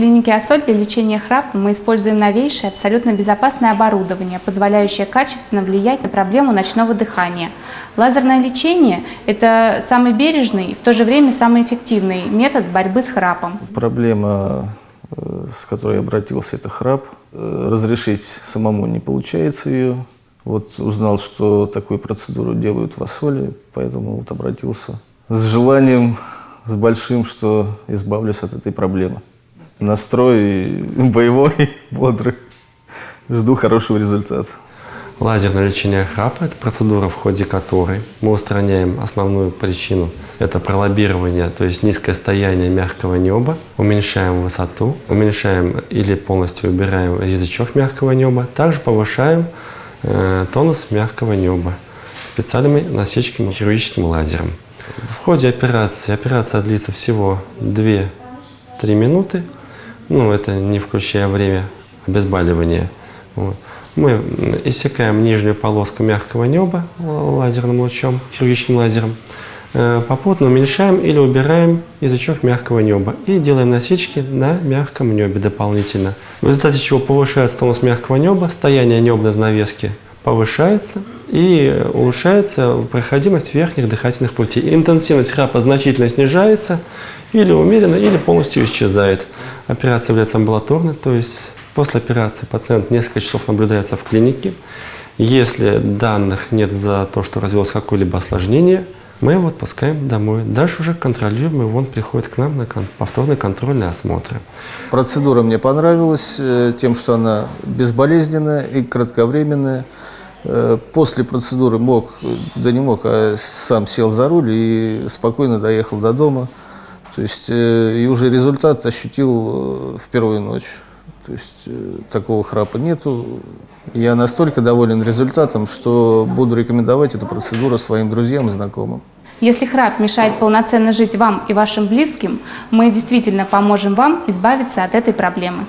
клинике АСОЛь для лечения храпа мы используем новейшее, абсолютно безопасное оборудование, позволяющее качественно влиять на проблему ночного дыхания. Лазерное лечение – это самый бережный и в то же время самый эффективный метод борьбы с храпом. Проблема, с которой я обратился, это храп. Разрешить самому не получается ее. Вот узнал, что такую процедуру делают в АСОЛе, поэтому вот обратился с желанием, с большим, что избавлюсь от этой проблемы. Настрой боевой, бодрый. Жду хорошего результата. Лазерное лечение храпа – это процедура, в ходе которой мы устраняем основную причину. Это пролоббирование, то есть низкое стояние мягкого неба, уменьшаем высоту, уменьшаем или полностью убираем язычок мягкого неба, также повышаем тонус мягкого неба специальными насечками хирургическим лазером. В ходе операция длится всего 2-3 минуты, это не включая время обезболивания. Вот. Мы иссякаем нижнюю полоску мягкого неба лазерным лучом, хирургическим лазером, попутно уменьшаем или убираем язычок мягкого неба и делаем насечки на мягком небе дополнительно. В результате чего повышается тонус мягкого неба, стояние небной занавески повышается и улучшается проходимость верхних дыхательных путей. Интенсивность храпа значительно снижается или умеренно, или полностью исчезает. Операция является амбулаторной, то есть после операции пациент несколько часов наблюдается в клинике. Если данных нет за то, что развилось какое-либо осложнение, мы его отпускаем домой. Дальше уже контролируем, и он приходит к нам на повторный контрольный осмотр. Процедура мне понравилась тем, что она безболезненная и кратковременная. После процедуры сам сел за руль и спокойно доехал до дома. То есть и уже результат ощутил в первую ночь. То есть такого храпа нету. Я настолько доволен результатом, что буду рекомендовать эту процедуру своим друзьям и знакомым. Если храп мешает полноценно жить вам и вашим близким, мы действительно поможем вам избавиться от этой проблемы.